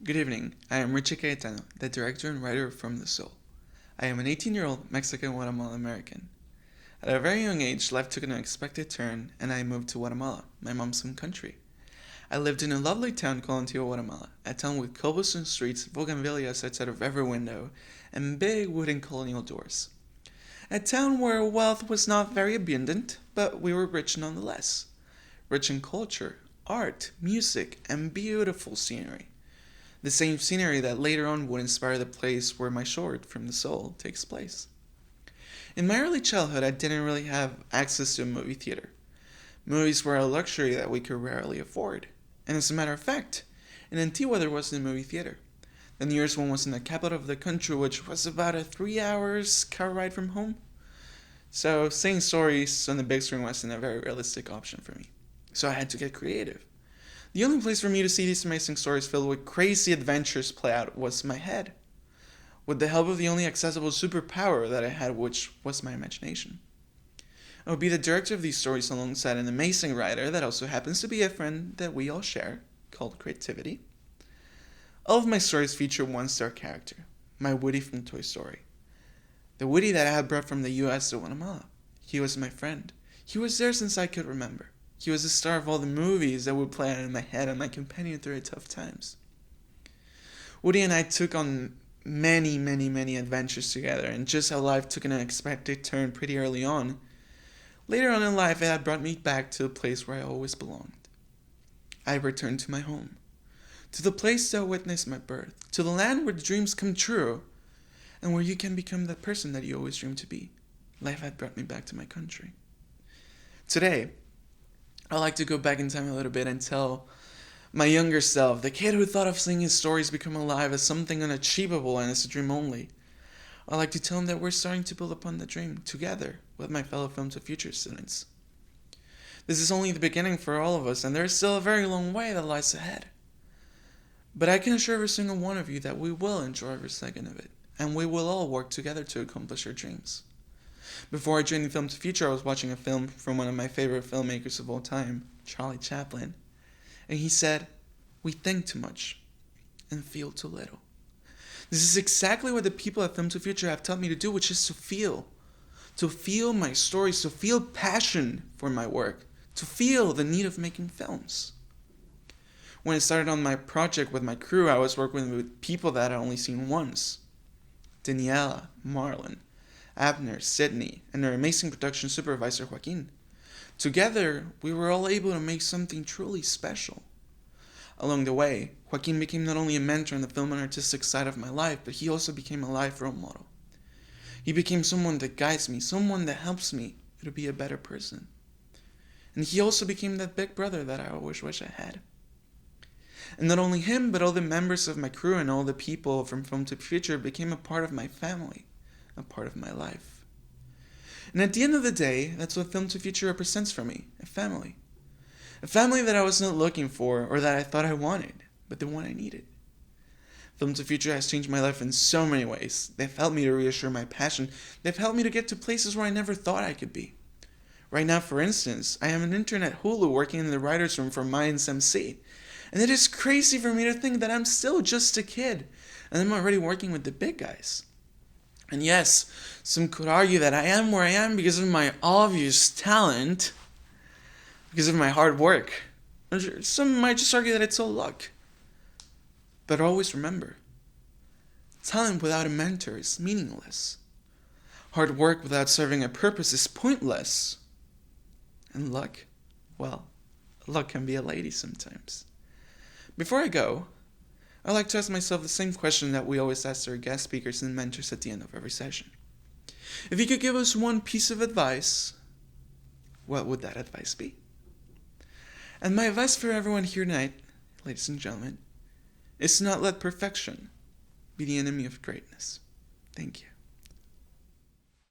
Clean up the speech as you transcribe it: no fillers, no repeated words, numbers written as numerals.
Good evening, I am Richie Cayetano, the director and writer of From the Soul. I am an 18-year-old Mexican Guatemalan American. At a very young age, life took an unexpected turn and I moved to Guatemala, my mom's home country. I lived in a lovely town called Antigua, Guatemala, a town with cobblestone streets, bougainvilleas outside of every window, and big wooden colonial doors. A town where wealth was not very abundant, but we were rich nonetheless. Rich in culture, art, music, and beautiful scenery. The same scenery that later on would inspire the place where my short, From the Soul, takes place. In my early childhood, I didn't really have access to a movie theater. Movies were a luxury that we could rarely afford. And as a matter of fact, in Antigua there wasn't a movie theater. The nearest one was in the capital of the country, which was about a 3 hours car ride from home. So seeing stories on the big screen wasn't a very realistic option for me. So I had to get creative. The only place for me to see these amazing stories filled with crazy adventures play out was my head, with the help of the only accessible superpower that I had, which was my imagination. I would be the director of these stories alongside an amazing writer that also happens to be a friend that we all share, called creativity. All of my stories feature one star character, my Woody from Toy Story. The Woody that I had brought from the US to Guatemala. He was my friend. He was there since I could remember. He was the star of all the movies that would play out in my head and my companion through tough times. Woody and I took on many adventures together, and just how life took an unexpected turn pretty early on, later on in life it had brought me back to a place where I always belonged. I returned to my home, to the place that witnessed my birth, to the land where dreams come true, and where you can become that person that you always dreamed to be. Life had brought me back to my country. Today, I like to go back in time a little bit and tell my younger self, the kid who thought of seeing his stories become alive as something unachievable and as a dream only. I like to tell him that we're starting to build upon the dream together with my fellow Film2Future students. This is only the beginning for all of us, and there is still a very long way that lies ahead. But I can assure every single one of you that we will enjoy every second of it, and we will all work together to accomplish our dreams. Before I joined Film2Future, I was watching a film from one of my favorite filmmakers of all time, Charlie Chaplin. And he said, "We think too much and feel too little." This is exactly what the people at Film2Future have taught me to do, which is to feel. To feel my stories, to feel passion for my work, to feel the need of making films. When I started on my project with my crew, I was working with people that I had only seen once. Daniela, Marlon, Abner, Sydney, and our amazing production supervisor, Joaquin. Together, we were all able to make something truly special. Along the way, Joaquin became not only a mentor in the film and artistic side of my life, but he also became a life role model. He became someone that guides me, someone that helps me to be a better person. And he also became that big brother that I always wish I had. And not only him, but all the members of my crew and all the people from Film2Future became a part of my family, a part of my life. And at the end of the day, that's what Film2Future represents for me, a family. A family that I was not looking for or that I thought I wanted, but the one I needed. Film2Future has changed my life in so many ways. They've helped me to reassure my passion. They've helped me to get to places where I never thought I could be. Right now, for instance, I am an intern at Hulu working in the writer's room for Mayans MC. And it is crazy for me to think that I'm still just a kid, and I'm already working with the big guys. And yes, some could argue that I am where I am because of my obvious talent, because of my hard work. Some might just argue that it's all luck. But always remember, talent without a mentor is meaningless. Hard work without serving a purpose is pointless. And luck, well, luck can be a lady sometimes. Before I go, I like to ask myself the same question that we always ask our guest speakers and mentors at the end of every session. If you could give us one piece of advice, what would that advice be? And my advice for everyone here tonight, ladies and gentlemen, is to not let perfection be the enemy of greatness. Thank you.